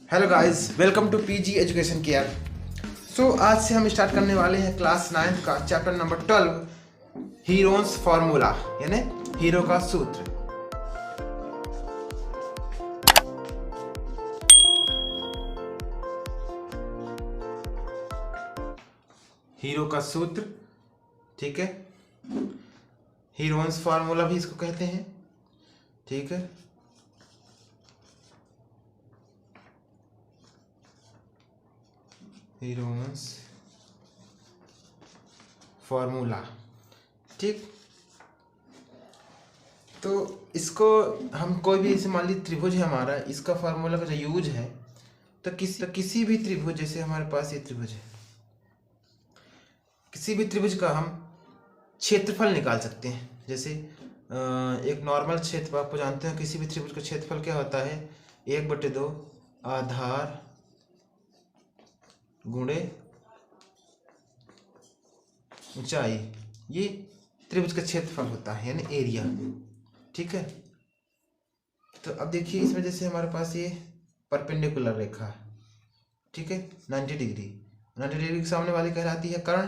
Hello guys, welcome to PG education care. आज से हम स्टार्ट करने वाले हैं क्लास 9 का चैप्टर नंबर 12, हीरोन्स फार्मूला यानी हीरो का सूत्र। हीरो का सूत्र, ठीक है। हीरोन्स फार्मूला भी इसको कहते हैं, ठीक है। हीरोन्स फार्मूला, ठीक। तो इसको हम कोई भी ऐसे मान लीजिए त्रिभुज है हमारा, इसका फार्मूला का जो यूज है तो किसी भी त्रिभुज, जैसे हमारे पास ये त्रिभुज है, किसी भी त्रिभुज का हम क्षेत्रफल निकाल सकते हैं। जैसे एक नॉर्मल क्षेत्रफल, आपको जानते हैं किसी भी त्रिभुज का क्षेत्रफल क्या होता है, 1/2 आधार गुणे ऊंचाई, ये त्रिभुज का क्षेत्रफल होता है यानी एरिया, ठीक है। तो अब देखिए इसमें जैसे हमारे पास ये परपेंडिकुलर रेखा है, ठीक है, 90 डिग्री के सामने वाली कहलाती है कर्ण।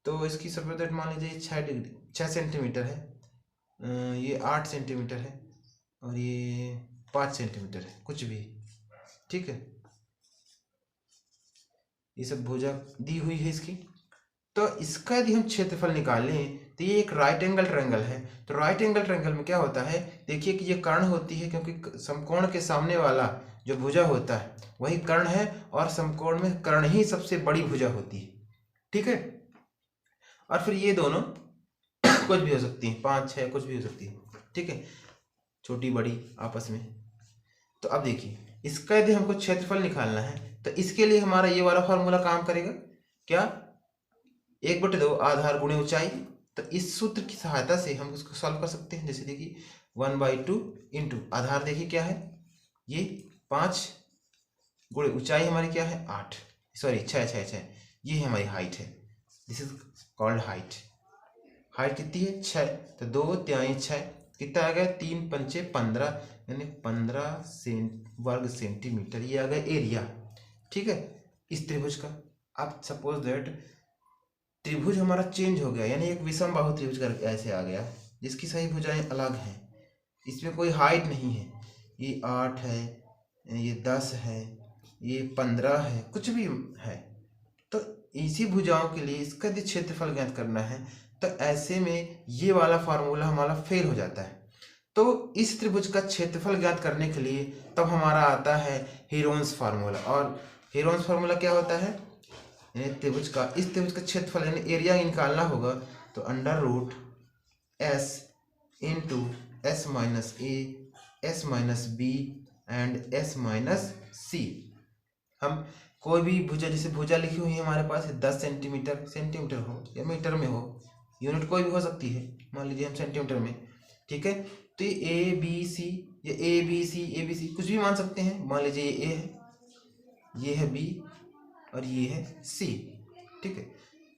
तो इसकी सर्वोदय मान लीजिए 6 सेंटीमीटर है, ये 8 सेंटीमीटर है और ये 5 सेंटीमीटर है, कुछ भी, ठीक है। ये सब भुजा दी हुई है इसकी। तो इसका यदि हम क्षेत्रफल निकालें तो ये एक राइट एंगल ट्रायंगल है। तो राइट एंगल ट्रायंगल में क्या होता है, देखिए कि ये कर्ण होती है, क्योंकि समकोण के सामने वाला जो भुजा होता है वही कर्ण है, और समकोण में कर्ण ही सबसे बड़ी भुजा होती है, ठीक है। और फिर ये दोनों कुछ भी हो सकती है, 5 6 कुछ भी हो सकती है, ठीक है, छोटी बड़ी आपस में। तो अब देखिए इसका यदि हमको क्षेत्रफल निकालना है तो इसके लिए हमारा ये वाला फॉर्मूला काम करेगा, क्या, 1/2 आधार गुणे ऊंचाई। तो इस सूत्र की सहायता से हम उसको सॉल्व कर सकते हैं। जैसे देखिए 1/2 इंटू आधार, देखिए क्या है, ये 5 गुणे ऊंचाई हमारी क्या है 8, सॉरी 6, ये हमारी हाइट है, this is called height. Height कितनी है 6, तो 2 3 6 कितना आ गया, 3 5 15 यानी 15 वर्ग सेंटीमीटर, ये आ गया एरिया, ठीक है, इस त्रिभुज का। अब सपोज दैट त्रिभुज हमारा चेंज हो गया, यानी एक विषम बाहु त्रिभुज कर ऐसे आ गया जिसकी सही भुजाएं अलग हैं, इसमें कोई हाइट नहीं है, ये 8 है, ये 10 है, ये 15 है, कुछ भी है। तो इसी भुजाओं के लिए इसका यदि क्षेत्रफल ज्ञात करना है तो ऐसे में ये वाला फार्मूला हमारा फेल हो जाता है। तो इस त्रिभुज का क्षेत्रफल ज्ञात करने के लिए तब हमारा आता है हीरोन्स फार्मूला। और हीरोन्स फार्मूला क्या होता है, यानी त्रिभुज का, इस त्रिभुज का क्षेत्रफल यानी एरिया निकालना होगा तो √S into S minus A, S minus B and S minus C. हम कोई भी भुजा, जैसे भुजा लिखी हुई है हमारे पास 10 सेंटीमीटर हो या मीटर में हो, यूनिट कोई भी हो सकती है, मान लीजिए हम सेंटीमीटर में, ठीक है। तो ये ABC या ABC कुछ भी मान सकते हैं, मान लीजिए ये A है, ये है B और ये है C, ठीक है।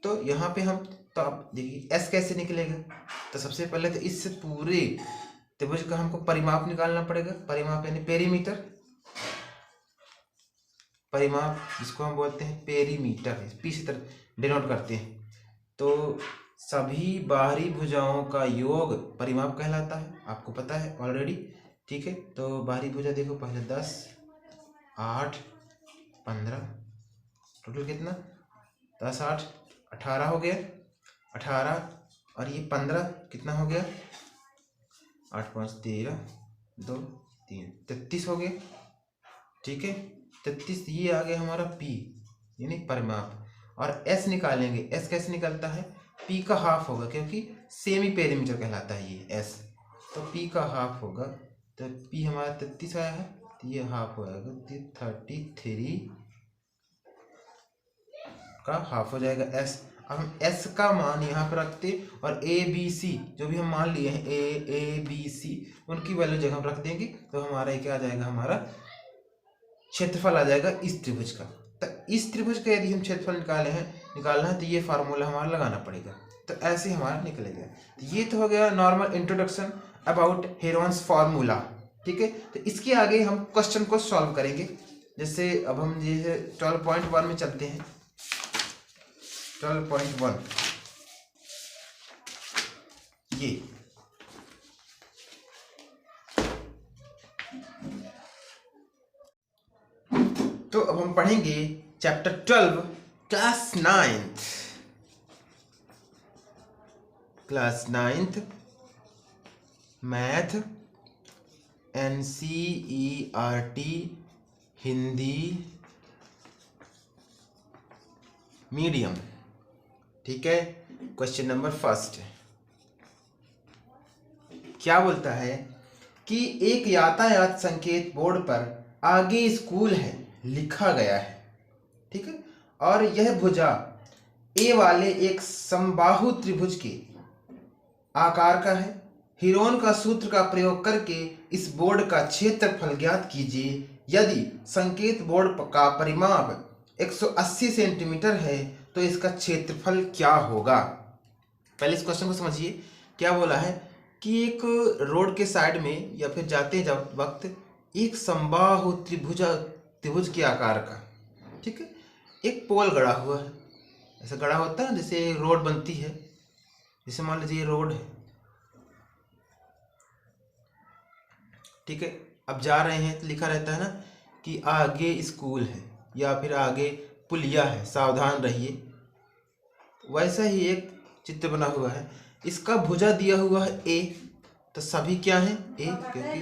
तो यहाँ पे हम, तो आप देखिए S कैसे निकलेगा, तो सबसे पहले तो इस पूरे त्रिभुज का हमको परिमाप निकालना पड़ेगा। परिमाप यानी पेरीमीटर, परिमाप जिसको हम बोलते हैं पेरीमीटर, पी से तरह डिनोट करते हैं। तो सभी बाहरी भुजाओं का योग परिमाप कहलाता है, आपको पता है ऑलरेडी, ठीक है। तो बाहरी भुजा देखो, पहले 10 8 15, टोटल कितना, 10 8 18 हो गया, 18 और ये 15 कितना हो गया, 8 5 13 2 3 33 हो गया, ठीक है। 33 ये आ गया हमारा P यानी परिमाप। और S निकालेंगे, S कैसे निकलता है, P का हाफ होगा, क्योंकि सेमी पेरीमीटर कहलाता है ये S, तो P का हाफ होगा। तो P हमारा 33 आया है, तो ये हाफ हो जाएगा, 33 का हाफ हो जाएगा S। अब हम S का मान यहाँ पर रखते और ABC जो भी हम मान लिए हैं ABC उनकी वैल्यू जगह हम रख देंगे, तो हमारा क्या आ जाएगा, हमारा क्षेत्रफल आ जाएगा इस त्रिभुज का। तो इस त्रिभुज का यदि हम क्षेत्रफल निकालना है तो ये फार्मूला हमारा लगाना पड़ेगा, तो ऐसे हमारा निकलेगा। तो ये तो हो गया normal introduction about Heron's formula. ठीक है, तो इसके आगे हम क्वेश्चन को सॉल्व करेंगे। जैसे अब हम ये 12.1 में चलते हैं। 12.1 ये तो अब हम पढ़ेंगे chapter 12 class 9th math NCERT Hindi medium. ठीक है, क्वेश्चन नंबर फर्स्ट क्या बोलता है कि एक यातायात संकेत बोर्ड पर आगे स्कूल है लिखा गया है। ठीक है, और यह भुजा ए वाले एक समबाहु त्रिभुज के आकार का है। हीरोन का सूत्र का प्रयोग करके इस बोर्ड का क्षेत्रफल ज्ञात कीजिए। यदि संकेत बोर्ड का परिमाप 180 सेंटीमीटर है तो इसका क्षेत्रफल क्या होगा। पहले इस क्वेश्चन को समझिए। क्या बोला है कि एक रोड के साइड में या फिर जाते जब वक्त एक समबाहु त्रिभुज के आकार का, ठीक है, एक पोल गड़ा हुआ है। ऐसा गड़ा होता है जैसे रोड बनती है, जैसे मान लीजिए रोड है। ठीक है, अब जा रहे हैं तो लिखा रहता है ना कि आगे स्कूल है या फिर आगे पुलिया है, सावधान रहिए। वैसा ही एक चित्र बना हुआ है। इसका भुजा दिया हुआ है ए, तो सभी क्या है ए, क्योंकि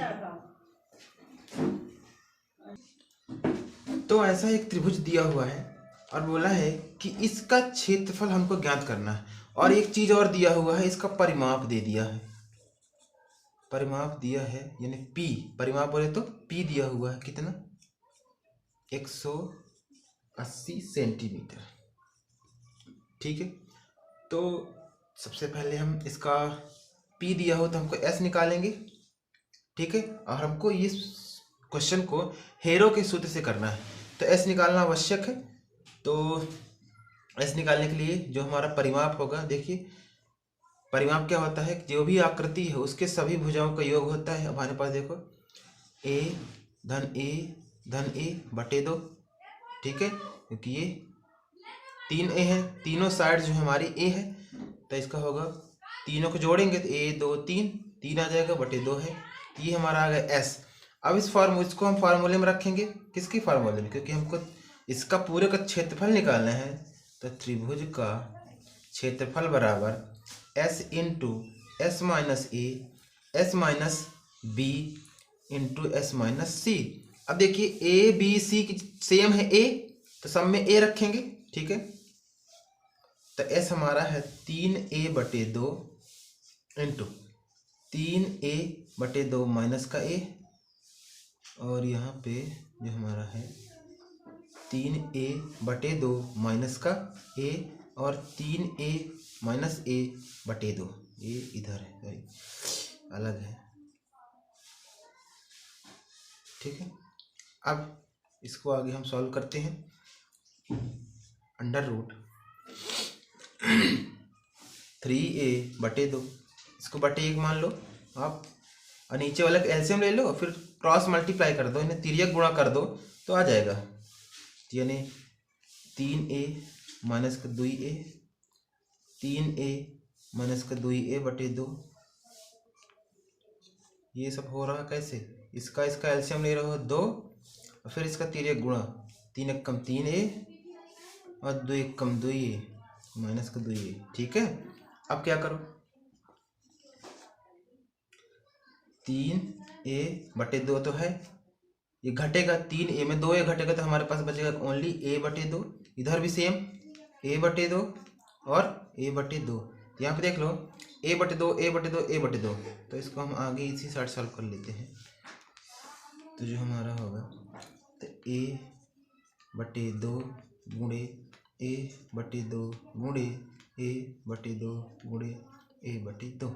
तो ऐसा एक त्रिभुज दिया हुआ है और बोला है कि इसका क्षेत्रफल हमको ज्ञात करना है। और एक चीज और दिया हुआ है, इसका परिमाप दे दिया है। परिमाप दिया है यानी पी, परिमाप बोले तो पी दिया हुआ है कितना, 180 सेंटीमीटर। ठीक है, तो सबसे पहले हम इसका P दिया हो तो हमको S निकालेंगे। ठीक है, और हमको इस क्वेश्चन को हेरो के सूत्र से करना है तो S निकालना आवश्यक है। तो S निकालने के लिए जो हमारा परिमाप होगा, देखिए परिमाप क्या होता है, जो भी आकृति है उसके सभी भुजाओं का योग होता है। हमारे पास देखो A धन A बटे 2। ठीक है, क्योंकि ये 3A है, तीनों साइड जो हमारी A है तो इसका होगा, तीनों को जोड़ेंगे तो A 2 3 आ जाएगा बटे 2 है। ये हमारा आ गया S। अब इसको हम फार्मूले में रखेंगे। किसकी फार्मूले में, क्योंकि हमको इसका पूरे का क्षेत्रफल निकालना है। तो त्रिभुज का क्षेत्रफल बराबर S into S minus A S minus B into S minus C। अब देखिए A B C की सेम है A, तो सब में A रखेंगे। ठीक है, तो S हमारा है 3A बटे 2 इंटू 3A बटे 2 माइनस का A, और यहाँ पे जो हमारा है 3A बटे 2 माइनस का A और 3A माइनस A बटे 2, ये इधर है, अलग है। ठीक है, अब इसको आगे हम सॉल्व करते हैं। अंडर रूट 3A बटे 2, इसको बटे 1 मान लो आप, और नीचे वाला एलसीएम ले लो और फिर क्रॉस मल्टीप्लाई कर दो, इन्हें तिर्यक गुणा कर दो तो आ जाएगा। यानी 3A माइनस का 2A 3A माइनस का 2A बटे 2। ये सब हो रहा कैसे, इसका एलसीएम ले रहे हो 2 और फिर इसका तिर्यक गुणा, 3 एक कम 3A और 2 एक कम 2A माइनस का 2A। ठीक है, अब क्या करो, 3A बटे 2 तो है, ये घटेगा 3A में 2A घटेगा तो हमारे पास बचेगा ओनली A बटे 2। इधर भी सेम A बटे 2 और A बटे 2। यहाँ पे देख लो A बटे 2 A बटे 2 A बटे 2, तो इसको हम आगे इसी साइड सॉल्व कर लेते हैं। तो जो हमारा होगा तो A बटे 2 गुणे A बटे 2 गुणे A बटे 2 गुणे A बटे 2,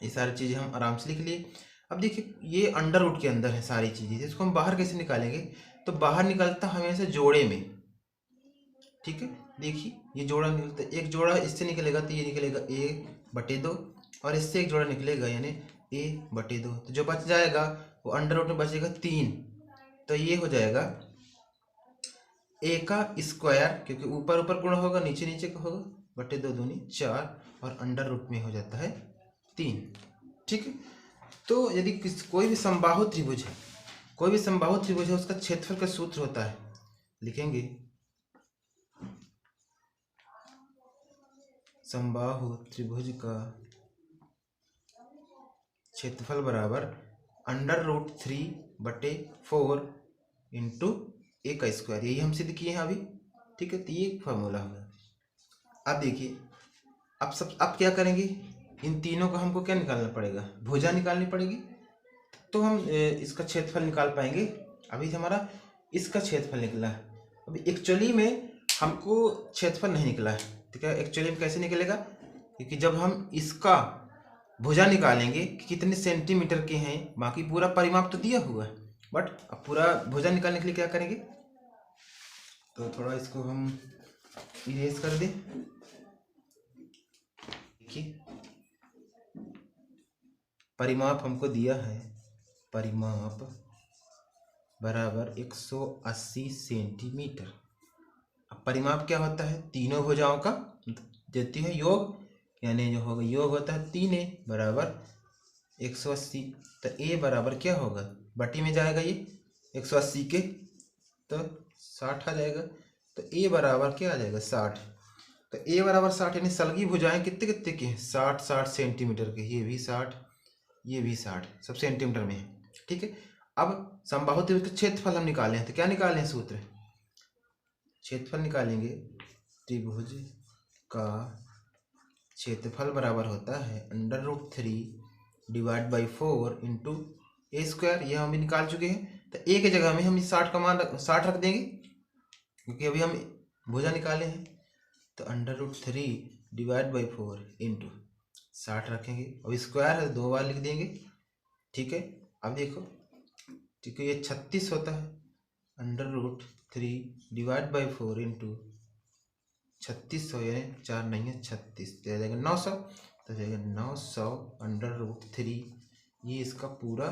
ये सारी चीज़ें हम आराम से लिख लिए। अब देखिए ये अंडर रूट के अंदर है सारी चीज़ें, इसको हम बाहर कैसे निकालेंगे, तो बाहर निकलता हमेशा जोड़े में। ठीक है, देखिए ये जोड़ा निकलता है, एक जोड़ा इससे निकलेगा तो ये निकलेगा A बटे 2 और इससे एक जोड़ा निकलेगा यानी A बटे 2, तो जो बच जाएगा वो अंडर रूट में बचेगा 3, तो ये हो जाएगा a का स्क्वायर, क्योंकि ऊपर ऊपर गुणा होगा, नीचे नीचे का होगा, बटे 2 दूनी 4, और अंडर रूट में हो जाता है 3। ठीक है, तो यदि कोई भी समबाहु त्रिभुज है, कोई भी समबाहु त्रिभुज है, उसका क्षेत्रफल का सूत्र होता है, लिखेंगे समबाहु त्रिभुज का क्षेत्रफल बराबर अंडर रूट 3/4 इंटू a का स्क्वायर। यही हम सिद्ध किए हैं अभी। ठीक है, तो ये एक फॉर्मूला होगा। अब देखिए, अब क्या करेंगे, इन तीनों का हमको क्या निकालना पड़ेगा, भुजा निकालनी पड़ेगी, तो हम इसका क्षेत्रफल निकाल पाएंगे। अभी हमारा इसका क्षेत्रफल निकला है, अभी एक्चुअली में हमको क्षेत्रफल नहीं निकला है। ठीक है, एक्चुअली में कैसे निकलेगा, क्योंकि जब हम इसका भुजा निकालेंगे कि कितने सेंटीमीटर के हैं, बाकी पूरा परिमाप तो दिया हुआ है, बट अब पूरा भुजा निकालने के लिए क्या करेंगे, तो थोड़ा इसको हम इरेज कर दें। देखिए, परिमाप हमको दिया है, परिमाप बराबर 180 सेंटीमीटर। अब परिमाप क्या होता है, तीनों भुजाओं का देती है योग, यानी जो होगा योग होता है 3a बराबर 180। तो a बराबर क्या होगा, बटी में जाएगा ये 180 के, तो 60 आ जाएगा। तो a बराबर क्या आ जाएगा, 60। तो a बराबर 60, यानी सलगी भुजाएं कितने कितने की हैं, 60 सेंटीमीटर के। ये भी 60, ये भी 60, सब सेंटीमीटर में है। ठीक है, अब समबाहु त्रिभुज का क्षेत्रफल हम निकाले हैं, तो क्या निकाले हैं, सूत्र क्षेत्रफल निकालेंगे, त्रिभुज का क्षेत्रफल बराबर होता है under root 3/4 into a square. ये हम भी निकाल चुके हैं। तो a की जगह में हम 60 का मान 60 रख देंगे, क्योंकि अभी हम भुजा निकाले हैं। तो अंडर रूट 3/4 इंटू 60 रखेंगे, अब स्क्वायर है 2 बार लिख देंगे। ठीक है, अब देखो, ठीक है, ये 36 होता है, अंडर रूट 3/4 इंटू 3600, यानी 4 नहीं है 36, तो आ जाएगा 900। तो जाएगा 900 अंडर रूट 3, ये इसका पूरा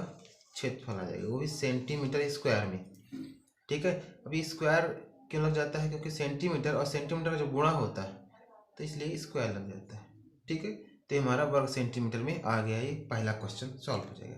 क्षेत्रफल आ जाएगा, वो भी सेंटीमीटर स्क्वायर में। ठीक है, अभी स्क्वायर क्यों लग जाता है, क्योंकि सेंटीमीटर और सेंटीमीटर का जो गुणा होता है, तो इसलिए स्क्वायर लग जाता है। ठीक है, तो हमारा वर्ग सेंटीमीटर में आ गया, ये पहला क्वेश्चन सॉल्व हो जाएगा।